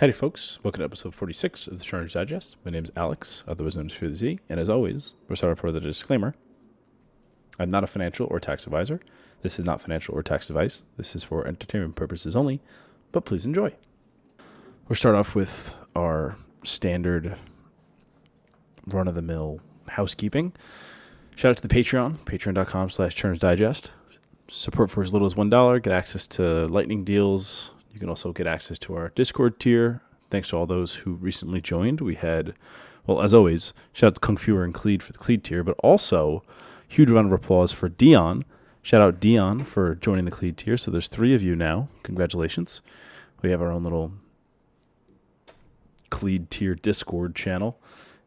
Howdy, folks. Welcome to episode 46 of the Chargers Digest. My name is Alex, otherwise known as Fear the Z, and as always, we'll start off with a disclaimer. I'm not a financial or tax advisor. This is not financial or tax advice. This is for entertainment purposes only, but please enjoy. We'll start off with our standard run-of-the-mill housekeeping. Shout out to the Patreon, patreon.com/ChargersDigest. Support for as little as $1. Get access to lightning deals. You can also get access to our Discord tier. Thanks to all those who recently joined. We had, well, as always, shout out to Kung Fuer and Cleed for the Cleed tier, but also huge round of applause for Dion. Shout out Dion for joining the Cleed tier. So there's 3 of you now. Congratulations. We have our own little Cleed tier Discord channel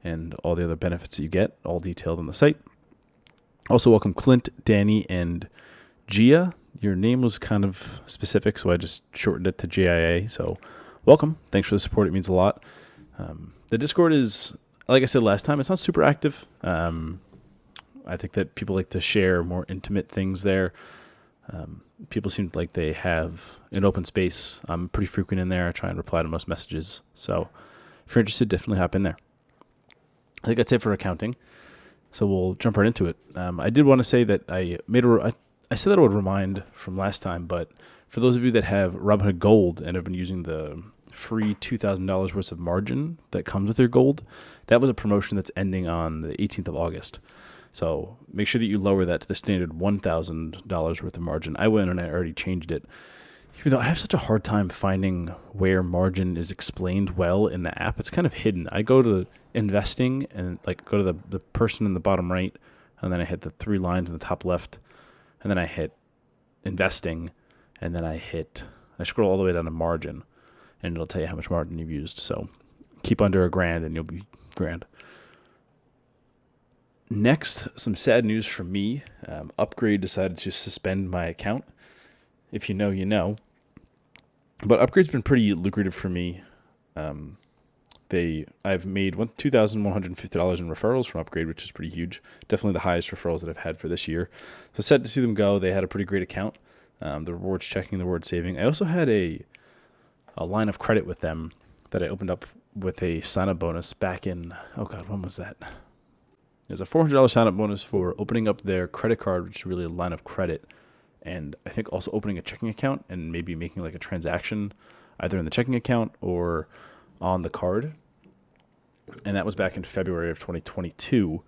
and all the other benefits that you get, all detailed on the site. Also welcome Clint, Danny, and Gia. Your name was kind of specific, so I just shortened it to JIA. So welcome. Thanks for the support. It means a lot. The Discord is, like I said last time, it's not super active. I think that people like to share more intimate things there. People seem like they have an open space. I'm pretty frequent in there. I try and reply to most messages. So if you're interested, definitely hop in there. I think that's it for accounting. So we'll jump right into it. I did want to say that I said that I would remind from last time, but for those of you that have Robinhood Gold and have been using the free $2,000 worth of margin that comes with your gold, that was a promotion that's ending on the 18th of August. So make sure that you lower that to the standard $1,000 worth of margin. I went and I already changed it. Even though I have such a hard time finding where margin is explained well in the app, it's kind of hidden. I go to investing and go to the person in the bottom right, and then I hit the 3 lines in the top left. And then I hit investing, and then I scroll all the way down to margin, and it'll tell you how much margin you've used. So keep under $1,000 and you'll be grand. Next, some sad news from me. Upgrade decided to suspend my account. If you know, you know. But Upgrade's been pretty lucrative for me. I've made $2,150 in referrals from Upgrade, which is pretty huge. Definitely the highest referrals that I've had for this year. So sad to see them go. They had a pretty great account. The rewards checking, the reward saving. I also had a line of credit with them that I opened up with a sign-up bonus back in, when was that? It was a $400 sign-up bonus for opening up their credit card, which is really a line of credit. And I think also opening a checking account and maybe making like a transaction either in the checking account or on the card. And that was back in February of 2022,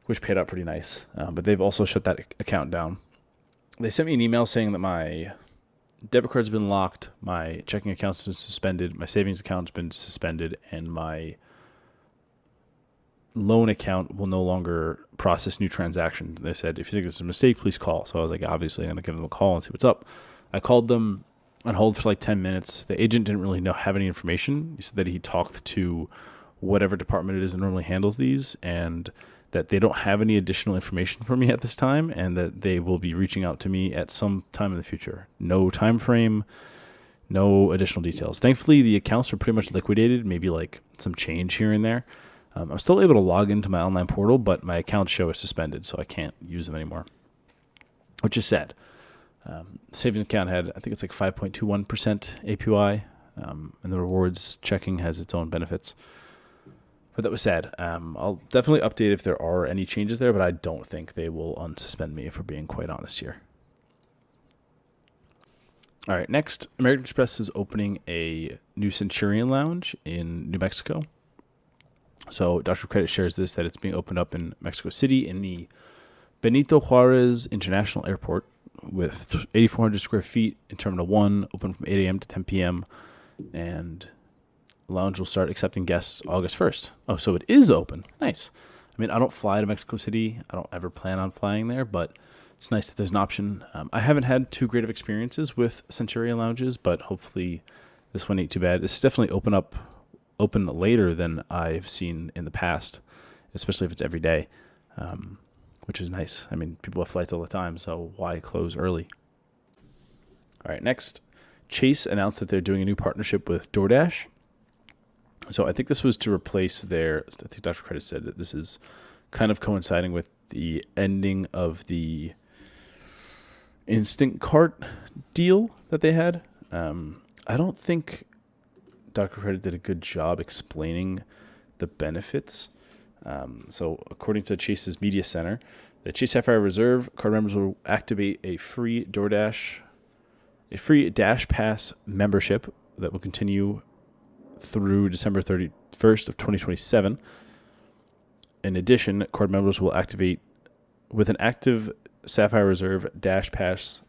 which paid out pretty nice. But they've also shut that account down. They sent me an email saying that my debit card's been locked, my checking account's been suspended, my savings account's been suspended, and my loan account will no longer process new transactions. They said, if you think it's a mistake, please call. So I was like, obviously, I'm going to give them a call and see what's up. I called them on hold for like 10 minutes. The agent didn't really have any information. He said that he talked to whatever department it is that normally handles these and that they don't have any additional information for me at this time and that they will be reaching out to me at some time in the future. No time frame, no additional details. Thankfully, the accounts are pretty much liquidated, maybe like some change here and there. I'm still able to log into my online portal, but my account show is suspended, so I can't use them anymore, which is sad. Savings account had, I think it's like 5.21% APY, and the rewards checking has its own benefits. But that was sad. I'll definitely update if there are any changes there, but I don't think they will unsuspend me, if we're being quite honest here. All right, next, American Express is opening a new Centurion Lounge in New Mexico. So Dr. Credit shares this, that it's being opened up in Mexico City in the Benito Juarez International Airport with 8,400 square feet in Terminal 1, open from 8 a.m. to 10 p.m. And the lounge will start accepting guests August 1st. Oh, so it is open. Nice. I mean, I don't fly to Mexico City. I don't ever plan on flying there, but it's nice that there's an option. I haven't had too great of experiences with Centurion Lounges, but hopefully this one ain't too bad. This is definitely open later than I've seen in the past, especially if it's every day, which is nice. I mean, people have flights all the time, so why close early? All right, next, Chase announced that they're doing a new partnership with DoorDash. So I think this was to replace I think Dr. Credit said that this is kind of coinciding with the ending of the Instant Cart deal that they had. I don't think Dr. Credit did a good job explaining the benefits. So according to Chase's Media Center, the Chase Sapphire Reserve card members will activate a free Dash Pass membership that will continue through December 31st of 2027. In addition, card members will activate with an active Sapphire Reserve Dash Pass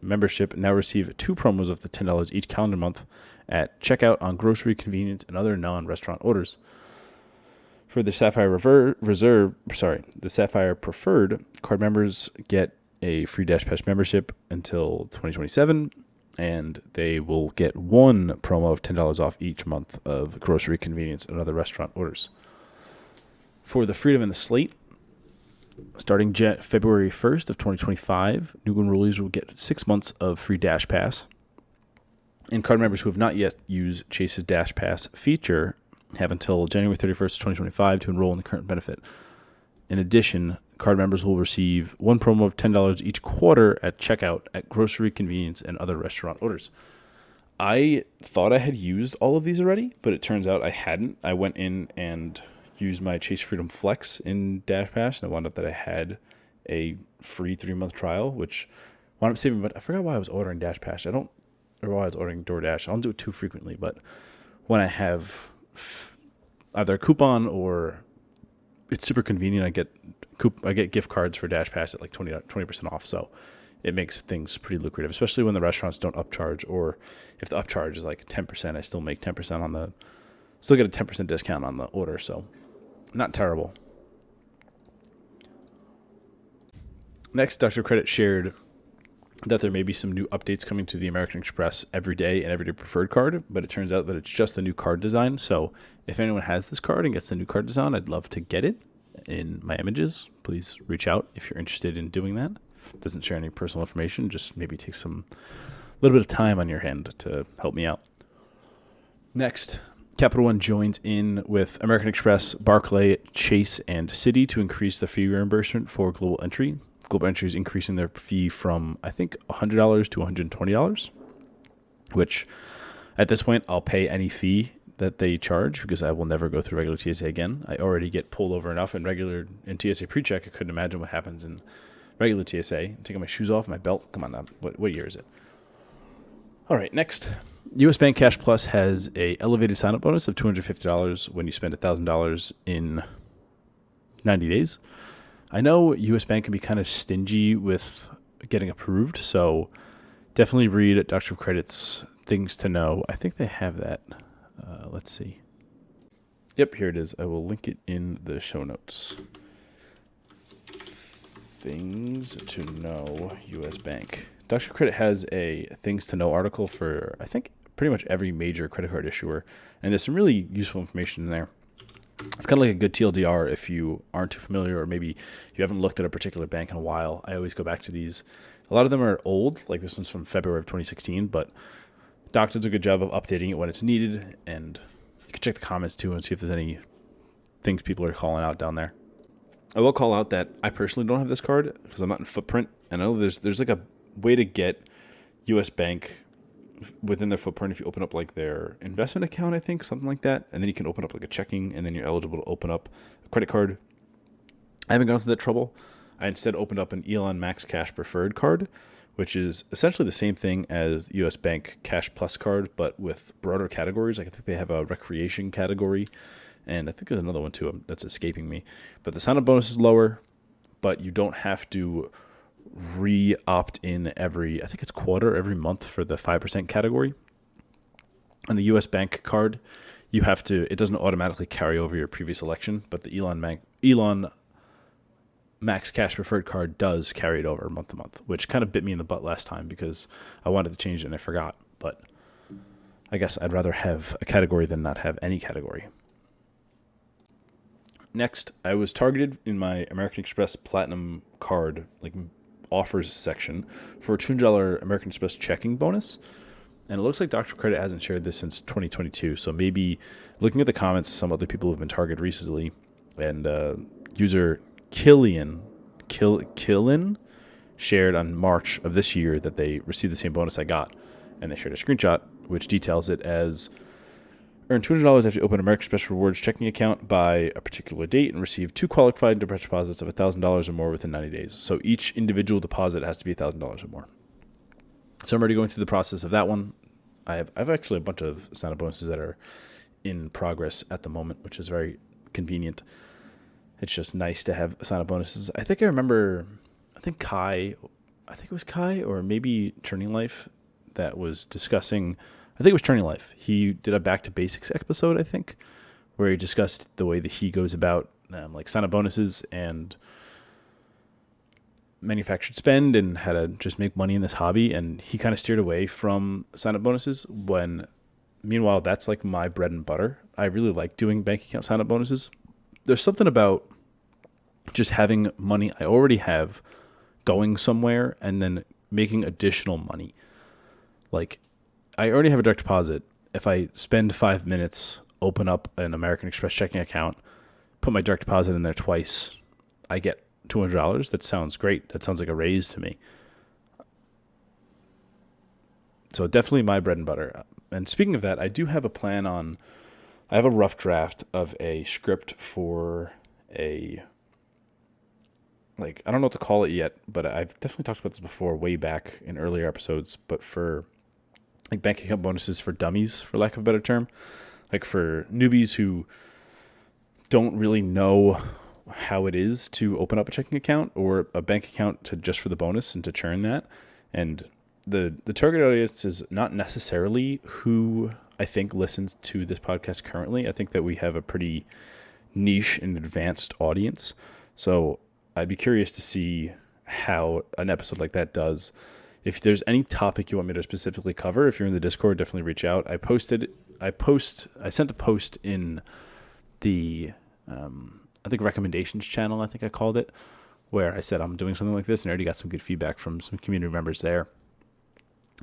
membership now receive 2 promos of the $10 each calendar month at checkout on grocery, convenience, and other non-restaurant orders. For the Sapphire the Sapphire Preferred, card members get a free Dash Pass membership until 2027, and they will get 1 promo of $10 off each month of grocery, convenience, and other restaurant orders. For the Freedom and the Slate, starting February 1st of 2025, new enrollees will get 6 months of free Dash Pass. And card members who have not yet used Chase's Dash Pass feature have until January 31st, 2025 to enroll in the current benefit. In addition, card members will receive 1 promo of $10 each quarter at checkout at grocery, convenience, and other restaurant orders. I thought I had used all of these already, but it turns out I hadn't. I went in and used my Chase Freedom Flex in Dash Pass, and I wound up that I had a free 3-month trial, which wound up saving, but I forgot why I was ordering Dash Pass. Why I was ordering DoorDash. I don't do it too frequently, but when I have either a coupon or it's super convenient, I get gift cards for Dash Pass at like 20% off. So it makes things pretty lucrative, especially when the restaurants don't upcharge, or if the upcharge is like 10%, I still make 10% still get a 10% discount on the order. So not terrible. Next, Dr. Credit shared that there may be some new updates coming to the American Express Everyday and Everyday Preferred card, but it turns out that it's just a new card design. So if anyone has this card and gets the new card design, I'd love to get it in my images. Please reach out if you're interested in doing that. It doesn't share any personal information, just maybe take a little bit of time on your hand to help me out. Next, Capital One joins in with American Express, Barclay, Chase, and Citi to increase the fee reimbursement for Global Entry. Global Entry is increasing their fee from, I think, $100 to $120, which at this point I'll pay any fee that they charge because I will never go through regular TSA again. I already get pulled over enough in TSA pre-check. I couldn't imagine what happens in regular TSA. I'm taking my shoes off, my belt. Come on now. What year is it? All right, next. U.S. Bank Cash Plus has a elevated sign-up bonus of $250 when you spend $1,000 in 90 days. I know U.S. Bank can be kind of stingy with getting approved, so definitely read Dr. Credit's Things to Know. I think they have that. Let's see. Yep, here it is. I will link it in the show notes. Things to Know U.S. Bank. Dr. Credit has a Things to Know article for, I think, pretty much every major credit card issuer, and there's some really useful information in there. It's kind of like a good TLDR if you aren't too familiar, or maybe you haven't looked at a particular bank in a while. I always go back to these. A lot of them are old, like this one's from February of 2016, but Doc does a good job of updating it when it's needed, and you can check the comments too and see if there's any things people are calling out down there. I will call out that I personally don't have this card because I'm not in Footprint, and I know there's like a way to get U.S. Bank within their Footprint if you open up like their investment account, I think, something like that, and then you can open up like a checking, and then you're eligible to open up a credit card. I haven't gone through that trouble. I instead opened up an Elon Max Cash Preferred card, which is essentially the same thing as U.S. Bank Cash Plus card, but with broader categories. Like I think they have a recreation category, and I think there's another one too that's escaping me. But the sign-up bonus is lower, but you don't have to re-opt in I think it's every month for the 5% category. On the U.S. Bank card, it doesn't automatically carry over your previous election, but the Elon Max Cash Preferred card does carry it over month to month, which kind of bit me in the butt last time because I wanted to change it and I forgot. But I guess I'd rather have a category than not have any category. Next, I was targeted in my American Express Platinum card, like offers section, for a $200 American Express checking bonus. And it looks like Dr. Credit hasn't shared this since 2022. So maybe looking at the comments, some other people have been targeted recently. And user Killian shared on March of this year that they received the same bonus I got. And they shared a screenshot, which details it as Earn $200 after you open American Express Rewards checking account by a particular date and receive 2 qualified direct deposits of $1,000 or more within 90 days. So each individual deposit has to be $1,000 or more. So I'm already going through the process of that one. I have actually a bunch of sign-up bonuses that are in progress at the moment, which is very convenient. It's just nice to have sign-up bonuses. I think it was Kai or maybe Turning Life that was discussing, I think it was Turning Life. He did a Back to Basics episode, I think, where he discussed the way that he goes about like sign-up bonuses and manufactured spend and how to just make money in this hobby. And he kind of steered away from sign-up bonuses when, meanwhile, that's like my bread and butter. I really like doing bank account sign-up bonuses. There's something about just having money I already have going somewhere and then making additional money. Like, I already have a direct deposit. If I spend 5 minutes, open up an American Express checking account, put my direct deposit in there twice, I get $200. That sounds great. That sounds like a raise to me. So definitely my bread and butter. And speaking of that, I do have a plan on, I have a rough draft of a script for I don't know what to call it yet, but I've definitely talked about this before way back in earlier episodes, but for like bank account bonuses for dummies, for lack of a better term, like for newbies who don't really know how it is to open up a checking account or a bank account to just for the bonus and to churn that. And the target audience is not necessarily who I think listens to this podcast currently. I think that we have a pretty niche and advanced audience. So I'd be curious to see how an episode like that does. If there's any topic you want me to specifically cover, if you're in the Discord, definitely reach out. I sent a post in the, I think recommendations channel, I think I called it, where I said I'm doing something like this and I already got some good feedback from some community members there.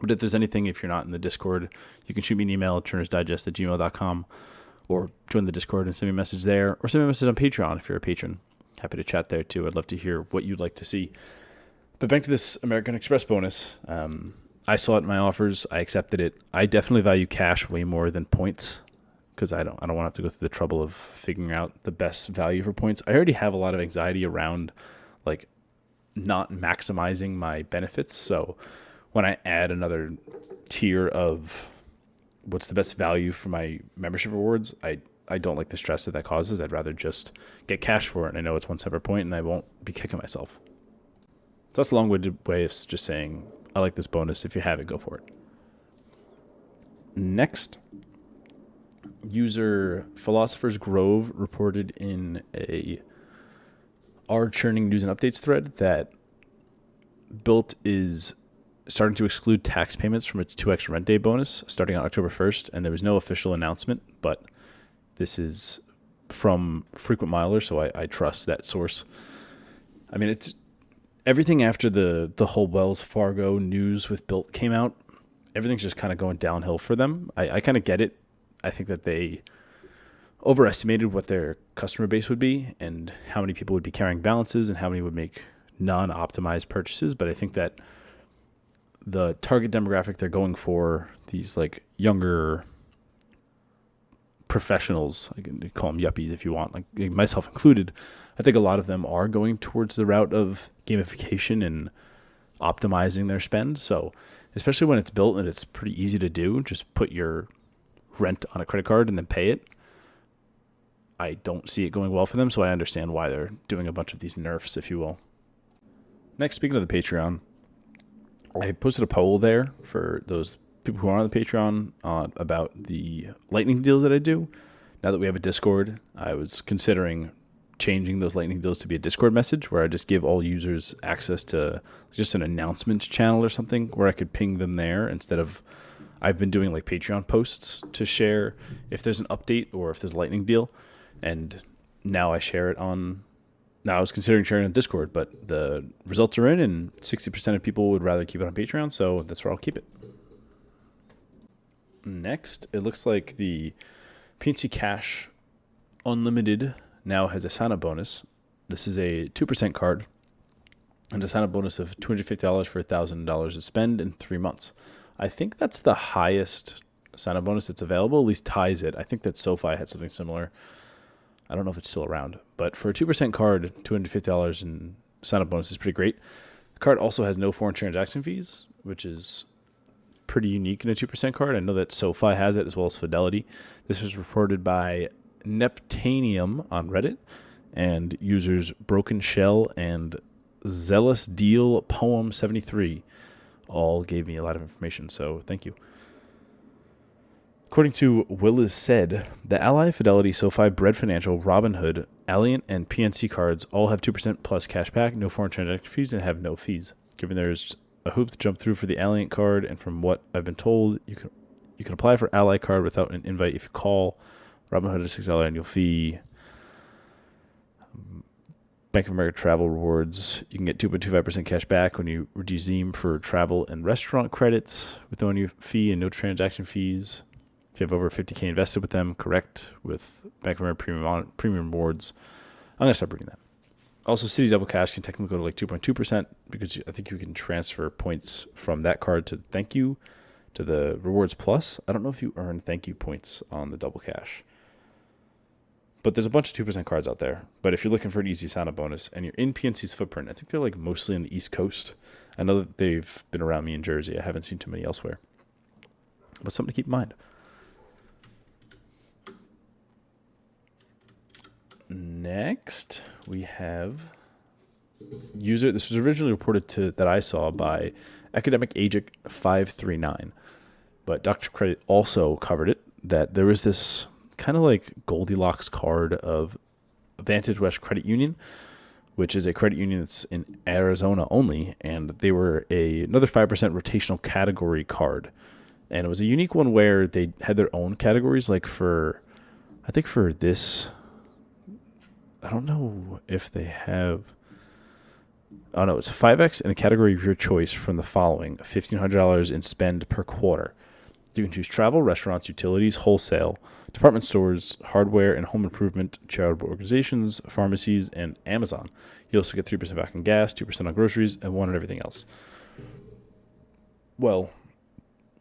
But if there's anything, if you're not in the Discord, you can shoot me an email, turnersdigest@gmail.com, or join the Discord and send me a message there, or send me a message on Patreon if you're a patron. Happy to chat there too. I'd love to hear what you'd like to see. But back to this American Express bonus. I saw it in my offers. I accepted it. I definitely value cash way more than points because I don't want to have to go through the trouble of figuring out the best value for points. I already have a lot of anxiety around like not maximizing my benefits. So when I add another tier of what's the best value for my membership rewards, I don't like the stress that causes. I'd rather just get cash for it. And I know it's one separate point and I won't be kicking myself. So that's a long-winded way of just saying, I like this bonus. If you have it, go for it. Next, user Philosopher's Grove reported in a churning news and updates thread that Built is starting to exclude tax payments from its 2x rent day bonus starting on October 1st. And there was no official announcement, but this is from frequent milers, so I trust that source. I mean, it's everything after the whole Wells Fargo news with Built came out. Everything's just kind of going downhill for them. I kind of get it. I think that they overestimated what their customer base would be and how many people would be carrying balances and how many would make non-optimized purchases. But I think that the target demographic they're going for, these like younger professionals, I can call them yuppies if you want, like myself included, I think a lot of them are going towards the route of gamification and optimizing their spend. So especially when it's Built and it's pretty easy to do, just put your rent on a credit card and then pay it. I don't see it going well for them, so I understand why they're doing a bunch of these nerfs, if you will. Next, speaking of the Patreon, I posted a poll there for those people who are on the Patreon about the lightning deals that I do. Now that we have a Discord, I was considering changing those lightning deals to be a Discord message where I just give all users access to just an announcements channel or something where I could ping them there instead of I've been doing like Patreon posts to share if there's an update or if there's a lightning deal. And now I share it on, now I was considering sharing it on Discord, but the results are in and 60% of people would rather keep it on Patreon. So that's where I'll keep it. Next, it looks like the PNC Cash Unlimited now has a sign-up bonus. This is a 2% card and a sign-up bonus of $250 for $1,000 to spend in 3 months. I think that's the highest sign-up bonus that's available, at least ties it. I think that SoFi had something similar. I don't know if it's still around, but for a 2% card, $250 in sign-up bonus is pretty great. The card also has no foreign transaction fees, which is pretty unique in a 2% card. I know that SoFi has it as well as Fidelity. This was reported by Neptanium on Reddit, and users Broken Shell and Zealous Deal Poem 73 all gave me a lot of information, so thank you. According to Willis said, the Ally, Fidelity, SoFi, Bread Financial, Robinhood, Alliant, and PNC cards all have 2% plus cash back, no foreign transaction fees, and have no fees. Given there's a hoop to jump through for the Alliant card, and from what I've been told, you can apply for Ally card without an invite if you call. Robinhood is $6 annual fee. Bank of America travel rewards. You can get 2.25% cash back when you redeem for travel and restaurant credits with no annual fee and no transaction fees. If you have over $50K invested with them, correct, with Bank of America premium rewards. I'm going to start bringing that. Also, Citi Double Cash can technically go to like 2.2% because I think you can transfer points from that card to thank you to the Rewards Plus. I don't know if you earn thank you points on the Double Cash. But there's a bunch of 2% cards out there. But if you're looking for an easy sign-up bonus and you're in PNC's footprint, I think they're like mostly on the East Coast. I know that they've been around me in Jersey. I haven't seen too many elsewhere. But something to keep in mind. Next, we have user. This was originally reported that I saw by Academic Agent 539, but Dr. Credit also covered it, that there was this kind of like Goldilocks card of Vantage West Credit Union, which is a credit union that's in Arizona only, and they were another 5% rotational category card. And it was a unique one where they had their own categories, like I think for this, I don't know if they have. Oh no, it's 5X in a category of your choice from the following: $1,500 in spend per quarter. You can choose travel, restaurants, utilities, wholesale, department stores, hardware and home improvement, charitable organizations, pharmacies, and Amazon. You also get 3% back on gas, 2% on groceries, and 1% on everything else. Well,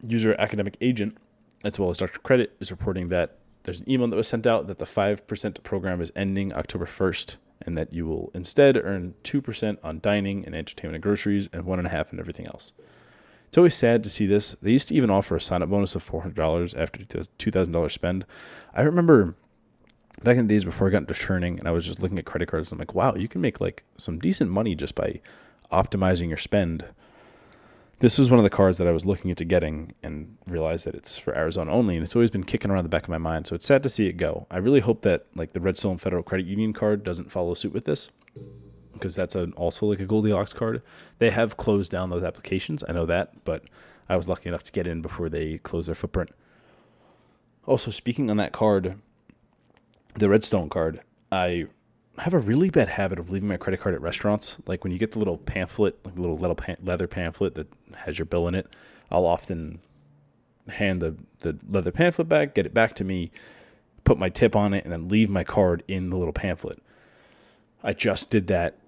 user Academic Agent, as well as Dr. Credit, is reporting that there's an email that was sent out that the 5% program is ending October 1st, and that you will instead earn 2% on dining and entertainment and groceries, and 1.5% on everything else. It's always sad to see this. They used to even offer a sign-up bonus of $400 after $2,000 spend. I remember back in the days before I got into churning, and I was just looking at credit cards, and I'm like, wow, you can make like some decent money just by optimizing your spend. This was one of the cards that I was looking into getting and realized that it's for Arizona only, and it's always been kicking around the back of my mind, so it's sad to see it go. I really hope that like the Redstone Federal Credit Union card doesn't follow suit with this, because that's also like a Goldilocks card. They have closed down those applications, I know that, but I was lucky enough to get in before they closed their footprint. Also, speaking on that card, the Redstone card, I have a really bad habit of leaving my credit card at restaurants. Like when you get the little pamphlet, like the little leather pamphlet that has your bill in it, I'll often hand the leather pamphlet back, get it back to me, put my tip on it, and then leave my card in the little pamphlet. I just did that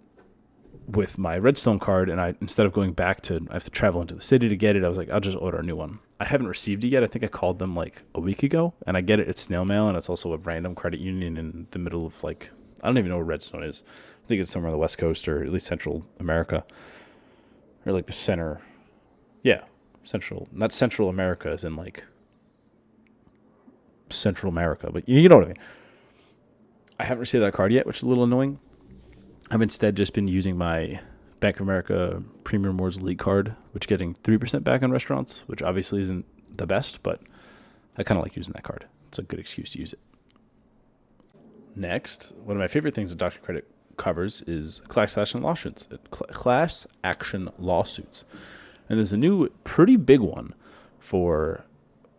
with my Redstone card, and instead of going back I have to travel into the city to get it, I was like, I'll just order a new one. I haven't received it yet. I think I called them like a week ago, and I get it. It's snail mail, and it's also a random credit union in the middle of like, I don't even know where Redstone is. I think it's somewhere on the West Coast or at least Central America. Or like the center. Yeah, Central. Not Central America as in like Central America, but you know what I mean. I haven't received that card yet, which is a little annoying. I've instead just been using my Bank of America Premium Rewards Elite card, which is getting 3% back on restaurants, which obviously isn't the best, but I kind of like using that card. It's a good excuse to use it. Next, one of my favorite things that Dr. Credit covers is class action lawsuits. And there's a new, pretty big one for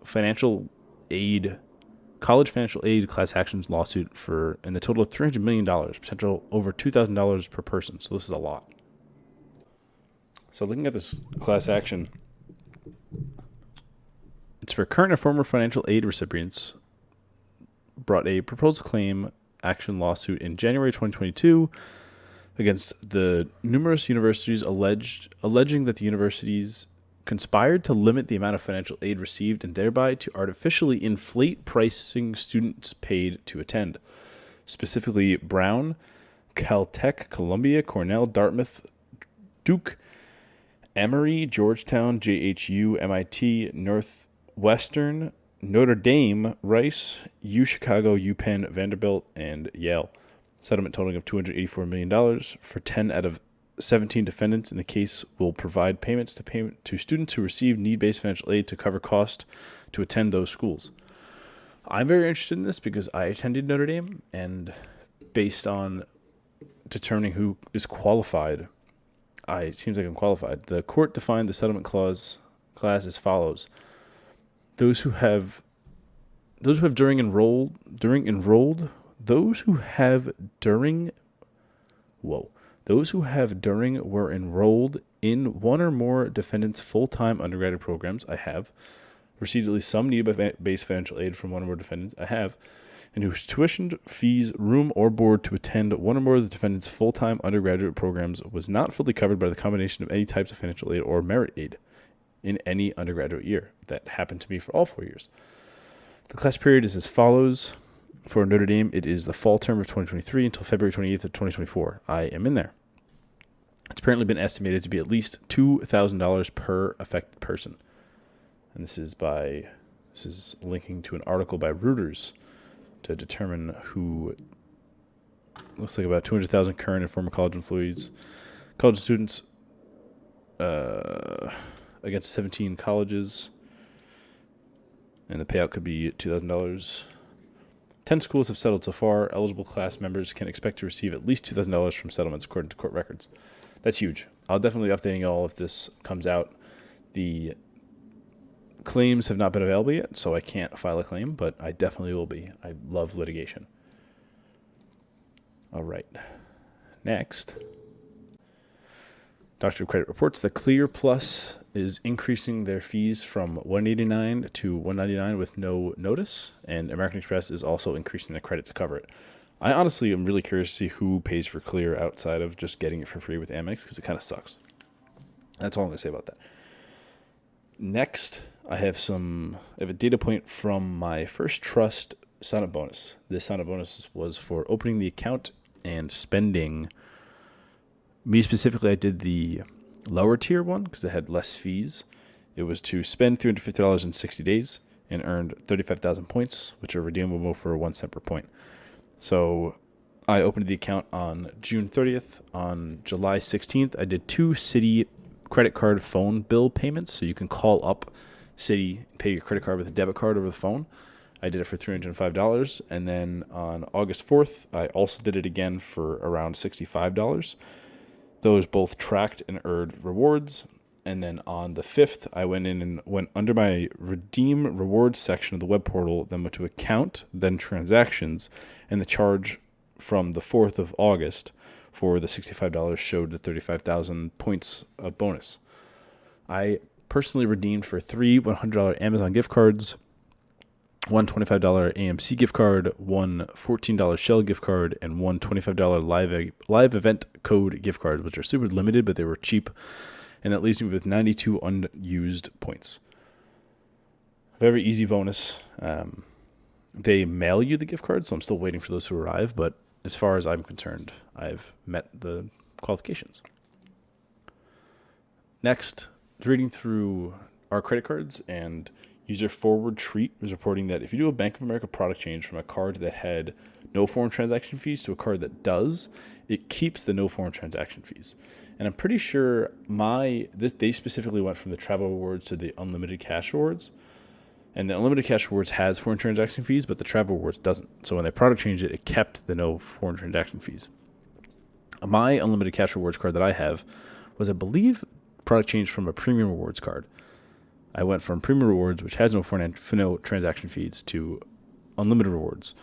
financial aid, college financial aid class action lawsuit in the total of $300 million, potential over $2,000 per person. So this is a lot. So looking at this class action, it's for current and former financial aid recipients brought a proposed claim action lawsuit in January 2022 against the numerous universities alleging that the universities conspired to limit the amount of financial aid received and thereby to artificially inflate pricing students paid to attend. Specifically, Brown, Caltech, Columbia, Cornell, Dartmouth, Duke, Emory, Georgetown, JHU, MIT, Northwestern, Notre Dame, Rice, UChicago, UPenn, Vanderbilt, and Yale. Settlement totaling of $284 million for 10 out of 17 defendants in the case will provide payments to students who receive need-based financial aid to cover costs to attend those schools. I'm very interested in this because I attended Notre Dame, and based on determining who is qualified, it seems like I'm qualified. The court defined the settlement class as follows: those who have during were enrolled in one or more defendants' full-time undergraduate programs. I have received at least some need-based financial aid from one or more defendants. I have. And whose tuition, fees, room, or board to attend one or more of the defendants' full-time undergraduate programs was not fully covered by the combination of any types of financial aid or merit aid in any undergraduate year. That happened to me for all 4 years. The class period is as follows. For Notre Dame, it is the fall term of 2023 until February 28th of 2024. I am in there. It's apparently been estimated to be at least $2,000 per affected person. And this is linking to an article by Reuters to determine who, looks like about 200,000 current and former college students against 17 colleges. And the payout could be $2,000. 10 schools have settled so far. Eligible class members can expect to receive at least $2,000 from settlements, according to court records. That's huge. I'll definitely be updating y'all if this comes out. The claims have not been available yet, so I can't file a claim, but I definitely will be. I love litigation. All right. Next, Doctor of Credit reports that Clear Plus is increasing their fees from $189 to $199 with no notice, and American Express is also increasing their credit to cover it. I honestly am really curious to see who pays for Clear outside of just getting it for free with Amex, because it kind of sucks. That's all I'm going to say about that. Next, I have a data point from my first trust sign-up bonus. This sign-up bonus was for opening the account and spending. Me specifically, I did the lower tier one because it had less fees. It was to spend $350 in 60 days and earned 35,000 points, which are redeemable for 1 cent per point. So I opened the account on June 30th. On July 16th, I did 2 Citi credit card phone bill payments. So you can call up Citi, pay your credit card with a debit card over the phone. I did it for $305. And then on August 4th, I also did it again for around $65. Those both tracked and earned rewards. And then on the 5th, I went in and went under my redeem rewards section of the web portal, then went to account, then transactions, and the charge from the 4th of August for the $65 showed the 35,000 points of bonus. I personally redeemed for 3 $100 Amazon gift cards, 1 $25 AMC gift card, 1 $14 Shell gift card, and 1 $25 live event code gift card, which are super limited, but they were cheap. And that leaves me with 92 unused points. Very easy bonus. They mail you the gift card, so I'm still waiting for those to arrive. But as far as I'm concerned, I've met the qualifications. Next, reading through our credit cards, and user Forward Treat was reporting that if you do a Bank of America product change from a card that had no foreign transaction fees to a card that does, it keeps the no foreign transaction fees. And I'm pretty sure they specifically went from the travel rewards to the unlimited cash rewards. And the unlimited cash rewards has foreign transaction fees, but the travel rewards doesn't. So when they product changed it, it kept the no foreign transaction fees. My unlimited cash rewards card that I have was, I believe, product changed from a premium rewards card. I went from premium rewards, which has no transaction fees, to unlimited rewards.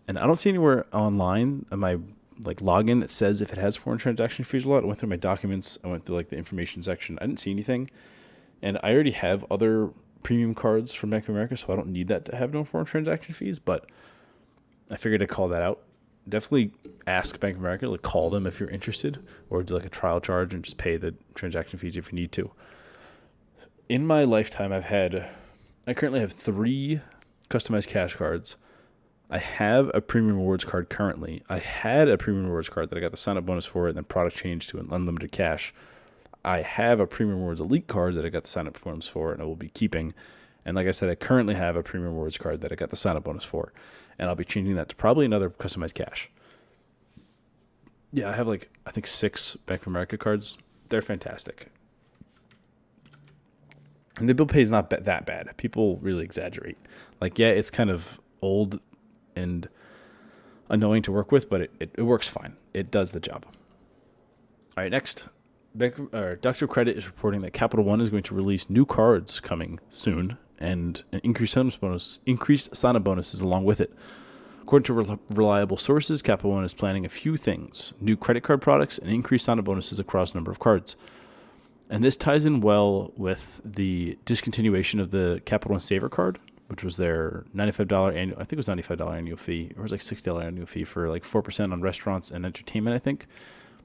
And I don't see anywhere online on my login that says if it has foreign transaction fees a lot. I went through my documents. I went through the information section. I didn't see anything. And I already have other premium cards from Bank of America, so I don't need that to have no foreign transaction fees. But I figured I'd call that out. Definitely ask Bank of America, call them if you're interested, or do a trial charge and just pay the transaction fees if you need to. In my lifetime, I currently have 3 customized cash cards. I have a premium rewards card currently. I had a premium rewards card that I got the sign up bonus for, and then product changed to an unlimited cash. I have a premium rewards elite card that I got the sign up bonus for, and I will be keeping. And like I said, I currently have a premium rewards card that I got the sign up bonus for, and I'll be changing that to probably another customized cash. Yeah, I have I think 6 Bank of America cards. They're fantastic. And the bill pay is not that bad. People really exaggerate. Yeah, it's kind of old and annoying to work with, but it works fine. It does the job. All right, next. Dr. Credit is reporting that Capital One is going to release new cards coming soon, and an increased sign-up bonuses along with it. According to reliable sources, Capital One is planning a few things: new credit card products and increased sign-up bonuses across a number of cards. And this ties in well with the discontinuation of the Capital One Saver card, which was their $95 annual, I think it was $95 annual fee, or it was $60 annual fee for 4% on restaurants and entertainment, I think.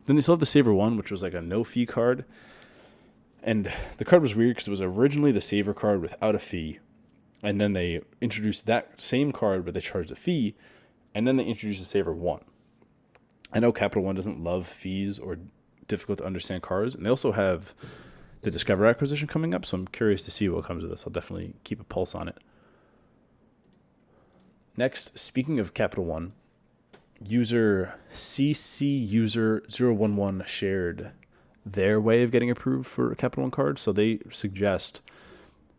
Then they still have the Saver One, which was a no-fee card. And the card was weird because it was originally the Saver card without a fee. And then they introduced that same card where they charged a fee. And then they introduced the Saver One. I know Capital One doesn't love fees or difficult to understand cards. And they also have the Discover acquisition coming up. So I'm curious to see what comes of this. I'll definitely keep a pulse on it. Next, speaking of Capital One, user CCuser011 shared their way of getting approved for a Capital One card. So they suggest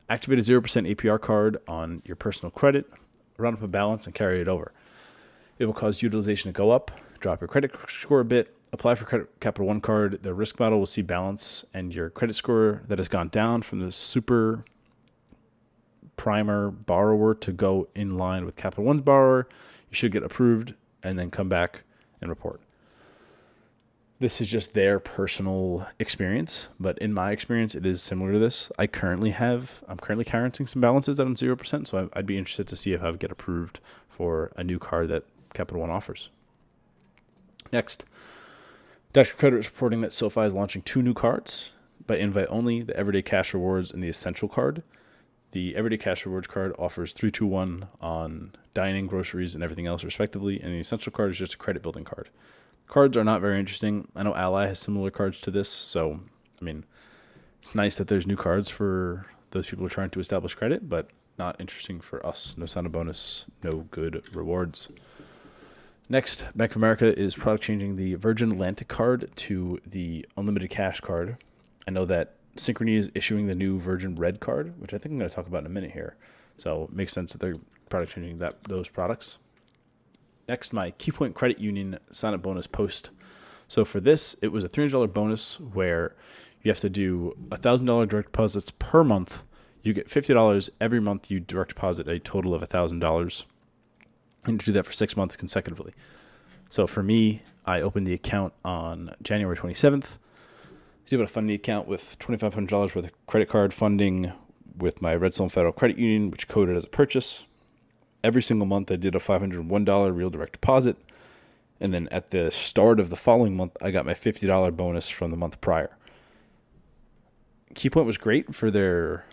activate a 0% APR card on your personal credit, round up a balance, and carry it over. It will cause utilization to go up, drop your credit score a bit, apply for Capital One card. The risk model will see balance and your credit score that has gone down from the super primer borrower to go in line with Capital One's borrower. You should get approved and then come back and report. This is just their personal experience, but in my experience, it is similar to this. I'm currently carrying some balances that I'm 0%, so I'd be interested to see if I would get approved for a new card that Capital One offers. Next, Dr. Credit is reporting that SoFi is launching 2 new cards by invite only: the Everyday Cash Rewards and the Essential Card. The Everyday Cash Rewards card offers 3-2-1 on dining, groceries, and everything else, respectively, and the Essential Card is just a credit building card. Cards are not very interesting. I know Ally has similar cards to this, so, it's nice that there's new cards for those people who are trying to establish credit, but not interesting for us. No sign-up bonus, no good rewards. Next, Bank of America is product changing the Virgin Atlantic card to the Unlimited Cash card. I know that Synchrony is issuing the new Virgin Red card, which I think I'm going to talk about in a minute here. So it makes sense that they're product changing those products. Next, my Keypoint Credit Union sign-up bonus post. So for this, it was a $300 bonus where you have to do $1,000 direct deposits per month. You get $50 every month you direct deposit a total of $1,000. And you do that for 6 months consecutively. So for me, I opened the account on January 27th. I was able to fund the account with $2,500 worth of credit card funding with my Redstone Federal Credit Union, which coded as a purchase. Every single month, I did a $501 real direct deposit. And then at the start of the following month, I got my $50 bonus from the month prior. Keypoint was great for their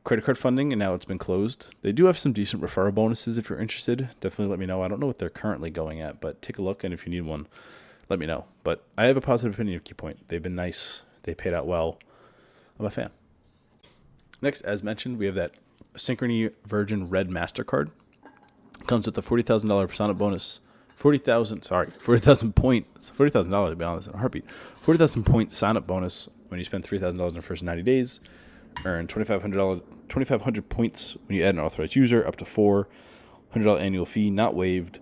credit card funding, and now it's been closed. They do have some decent referral bonuses if you're interested. Definitely let me know. I don't know what they're currently going at, but take a look, and if you need one, let me know. But I have a positive opinion of Keypoint. They've been nice. They paid out well. I'm a fan. Next, as mentioned, we have that Synchrony Virgin Red MasterCard. Comes with the $40,000 sign-up bonus. $40,000 points. $40,000 to be honest, in a heartbeat. 40,000 point sign-up bonus when you spend $3,000 in the first 90 days. Earn $2,500 points when you add an authorized user, up to $400 annual fee, not waived.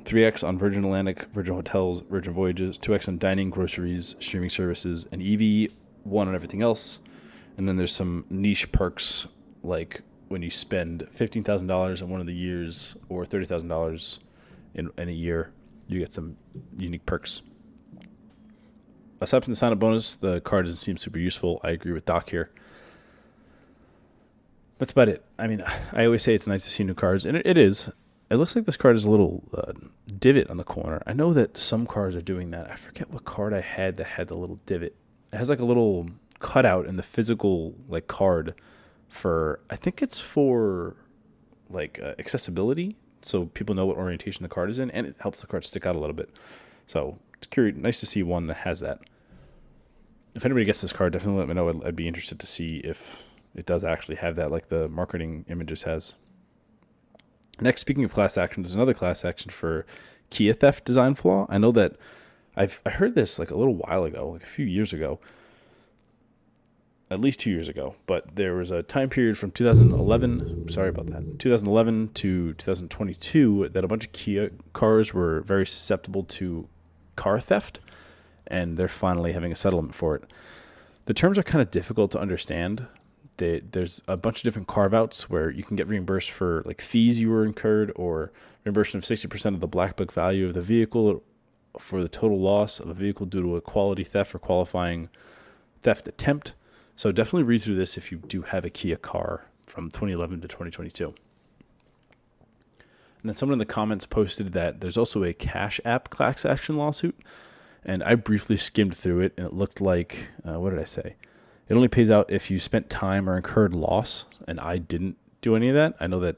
3x on Virgin Atlantic, Virgin Hotels, Virgin Voyages, 2x on dining, groceries, streaming services, and EV, 1 on everything else. And then there's some niche perks, like when you spend $15,000 in one of the years or $30,000 in a year, you get some unique perks. Aside from the sign-up bonus, the card doesn't seem super useful. I agree with Doc here. That's about it. I always say it's nice to see new cards, and it is. It looks like this card has a little divot on the corner. I know that some cards are doing that. I forget what card I had that had the little divot. It has like a little cutout in the physical like card for, I think it's for like accessibility, so people know what orientation the card is in, and it helps the card stick out a little bit. So it's curious, nice to see one that has that. If anybody gets this card, definitely let me know. I'd be interested to see if it does actually have that, like the marketing images has. Next, speaking of class action, there's another class action for Kia theft design flaw. I know that I heard this like a little while ago, like a few years ago, at least 2 years ago, but there was a time period from 2011 to 2022 that a bunch of Kia cars were very susceptible to car theft, and they're finally having a settlement for it. The terms are kind of difficult to understand. There's a bunch of different carve-outs where you can get reimbursed for like fees you were incurred, or reimbursement of 60% of the black book value of the vehicle for the total loss of a vehicle due to a quality theft or qualifying theft attempt. So definitely read through this if you do have a Kia car from 2011 to 2022. And then someone in the comments posted that there's also a Cash App class action lawsuit. And I briefly skimmed through it, and it looked like, what did I say? It only pays out if you spent time or incurred loss, and I didn't do any of that. I know that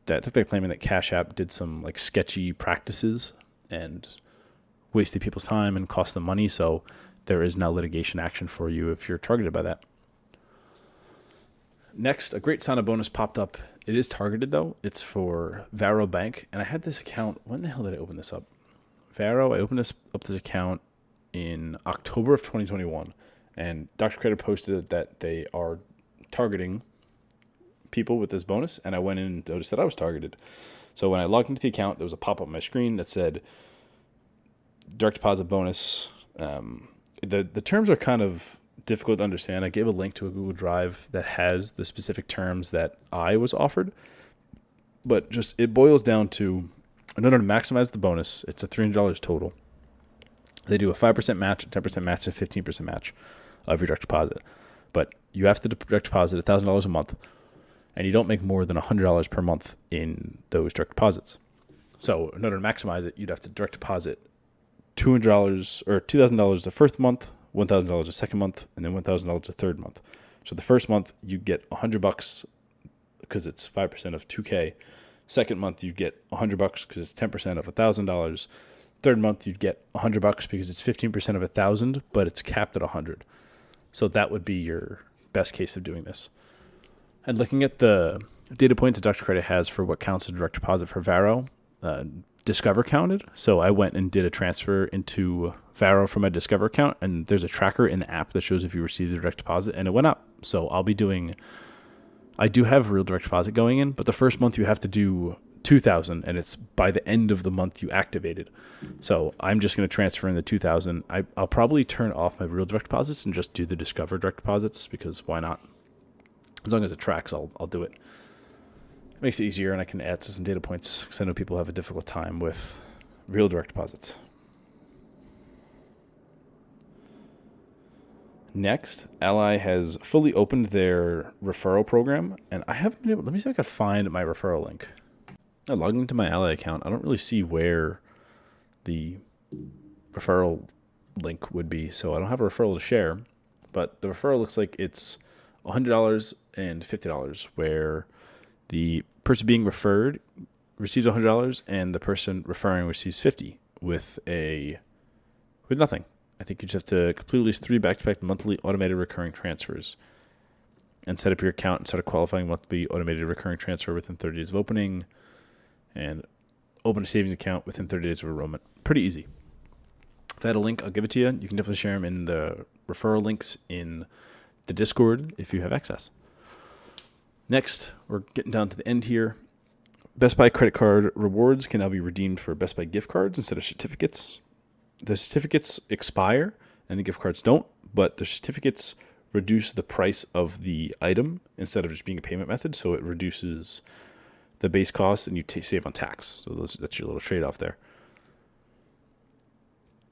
I think they're claiming that Cash App did some like sketchy practices and wasted people's time and cost them money, so there is now litigation action for you if you're targeted by that. Next, a great sign-up bonus popped up. It is targeted, though. It's for Varo Bank, and I had this account. When the hell did I open this up? Varo, I opened this account in October of 2021, and Dr. Credit posted that they are targeting people with this bonus, and I went in and noticed that I was targeted. So when I logged into the account, there was a pop-up on my screen that said direct deposit bonus. The terms are kind of difficult to understand. I gave a link to a Google Drive that has the specific terms that I was offered, but just it boils down to, in order to maximize the bonus, it's a $300 total. They do a 5% match, a 10% match, a 15% match of your direct deposit. But you have to direct deposit $1,000 a month, and you don't make more than $100 per month in those direct deposits. So in order to maximize it, you'd have to direct deposit $200 or $2,000 the first month, $1,000 the second month, and then $1,000 the third month. So the first month you get $100 because it's 5% of $2K. Second month you get $100 because it's 10% of $1,000. Third month you'd get $100 because it's 15% of $1,000, but it's capped at $100. So that would be your best case of doing this. And looking at the data points that Dr. Credit has for what counts as direct deposit for Varo, Discover counted. So I went and did a transfer into Varo from my Discover account, and there's a tracker in the app that shows if you received a direct deposit, and it went up. So I do have real direct deposit going in, but the first month you have to do $2,000, and it's by the end of the month you activate it. So I'm just going to transfer in the $2,000. I'll probably turn off my real direct deposits and just do the Discover direct deposits, because why not? As long as it tracks, I'll do it. Makes it easier, and I can add to some data points because I know people have a difficult time with real direct deposits. Next, Ally has fully opened their referral program, and I haven't been able. Let me see if I can find my referral link. I logged into my Ally account. I don't really see where the referral link would be, so I don't have a referral to share. But the referral looks like it's $100 and $50, where the person being referred receives $100 and the person referring receives $50 with nothing. I think you just have to complete at least 3 back-to-back monthly automated recurring transfers and set up your account and start a qualifying monthly automated recurring transfer within 30 days of opening, and open a savings account within 30 days of enrollment. Pretty easy. If I had a link, I'll give it to you. You can definitely share them in the referral links in the Discord if you have access. Next, we're getting down to the end here. Best Buy credit card rewards can now be redeemed for Best Buy gift cards instead of certificates. The certificates expire and the gift cards don't, but the certificates reduce the price of the item instead of just being a payment method, so it reduces the base cost and you save on tax. So that's your little trade-off there.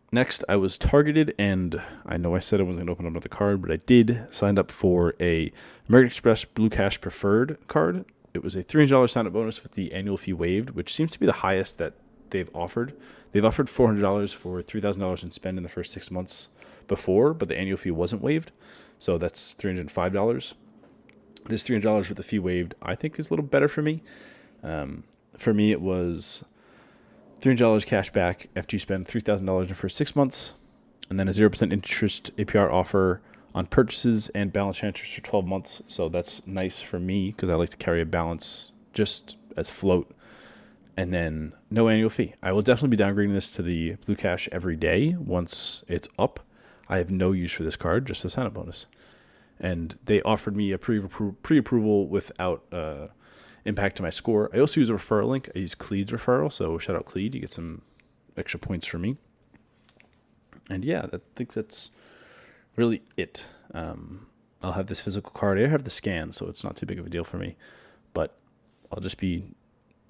Next, I was targeted, and I know I said I wasn't going to open up another card, but I did sign up for a American Express Blue Cash Preferred card. It was a $300 sign-up bonus with the annual fee waived, which seems to be the highest that they've offered. They've offered $400 for $3,000 in spend in the first 6 months before, but the annual fee wasn't waived. So that's $305. This $300 with the fee waived, I think, is a little better for me. For me, it was $300 cash back after you spend $3,000 in the first 6 months, and then a 0% interest APR offer on purchases and balance transfers for 12 months. So that's nice for me because I like to carry a balance just as float. And then no annual fee. I will definitely be downgrading this to the Blue Cash every day once it's up. I have no use for this card, just a sign-up bonus. And they offered me a pre-approval without impact to my score. I also use a referral link. I use Cleed's referral, so shout out Cleed. You get some extra points for me. And yeah, I think that's really it. I'll have this physical card. I have the scan, so it's not too big of a deal for me. But I'll just be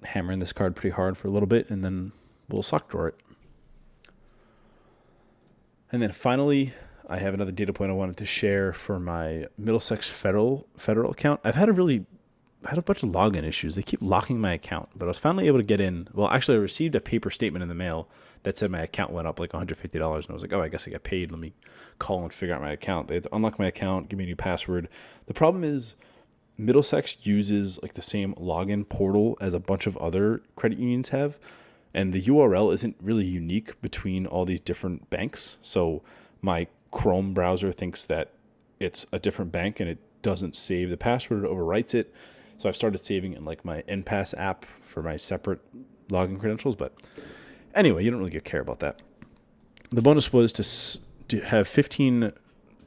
hammering this card pretty hard for a little bit, and then we'll sock drawer it. And then finally, I have another data point I wanted to share for my Middlesex federal account. I've had a bunch of login issues. They keep locking my account, but I was finally able to get in. Well, actually, I received a paper statement in the mail that said my account went up like $150, and I was like, oh, I guess I got paid. Let me call and figure out my account. They had to unlock my account, give me a new password. The problem is Middlesex uses like the same login portal as a bunch of other credit unions have, and the URL isn't really unique between all these different banks. So my Chrome browser thinks that it's a different bank and it doesn't save the password, it overwrites it. So I've started saving it in like my NPass app for my separate login credentials. But anyway, you don't really care about that. The bonus was to have 15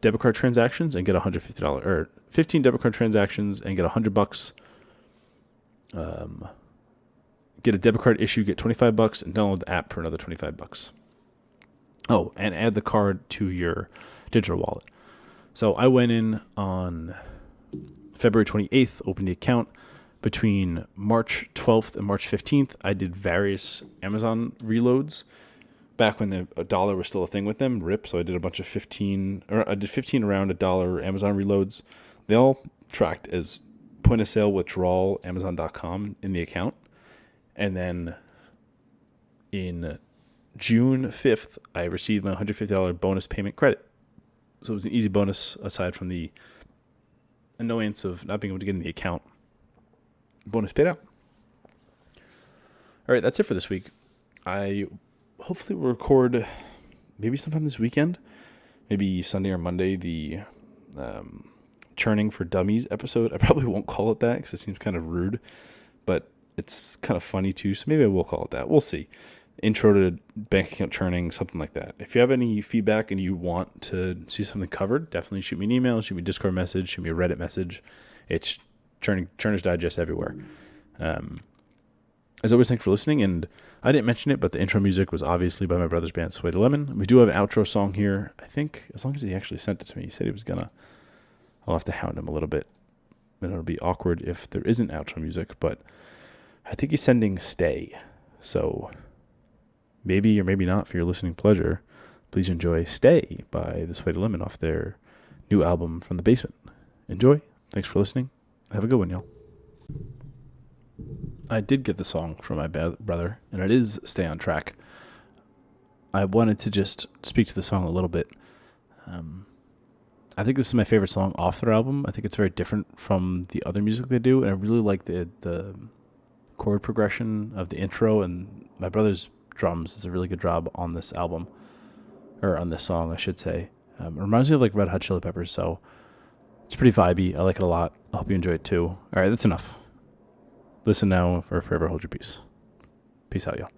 debit card transactions and get $150, or 15 debit card transactions and get $100. Get a debit card issue, get $25, and download the app for another $25. Oh, and add the card to your digital wallet. So I went in on February 28th, opened the account. Between March 12th and March 15th, I did various Amazon reloads. Back when the dollar was still a thing with them, RIP. So I did a bunch of 15 around $1 Amazon reloads. They all tracked as point of sale withdrawal Amazon.com in the account. And then in June 5th, I received my $150 bonus payment credit. So it was an easy bonus aside from the annoyance of not being able to get in the account. Bonus paid out. All right, that's it for this week. I hopefully will record maybe sometime this weekend, maybe Sunday or Monday, the Churning for Dummies episode. I probably won't call it that because it seems kind of rude, but it's kind of funny too, so maybe I will call it that. We'll see. Intro to bank account churning, something like that. If you have any feedback and you want to see something covered, definitely shoot me an email, shoot me a Discord message, shoot me a Reddit message. It's Churner's Digest everywhere. As always, thanks for listening. And I didn't mention it, but the intro music was obviously by my brother's band, Sway to Lemon. We do have an outro song here. I think as long as he actually sent it to me, he said he was gonna. I'll have to hound him a little bit. And it'll be awkward if there isn't outro music, but I think he's sending Stay. So maybe or maybe not for your listening pleasure, please enjoy Stay by the Sway to Lemon off their new album From the Basement. Enjoy. Thanks for listening. Have a good one, y'all. I did get the song from my brother, and it is Stay on Track. I wanted to just speak to the song a little bit. I think this is my favorite song off their album. I think it's very different from the other music they do, and I really like the chord progression of the intro, and my brother's drums does a really good job on this album, or on this song, I should say. It reminds me of like Red Hot Chili Peppers, so it's pretty vibey. I like it a lot. I hope you enjoy it too. All right, that's enough. Listen now or forever hold your peace. Peace out, y'all.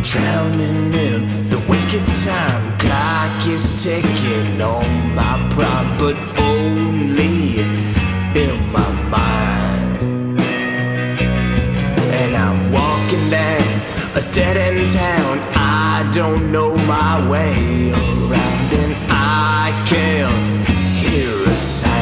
drowning in the wicked time. Clock is ticking on my prime, but only in my mind. And I'm walking down a dead-end town. I don't know my way around, and I can't hear a sound.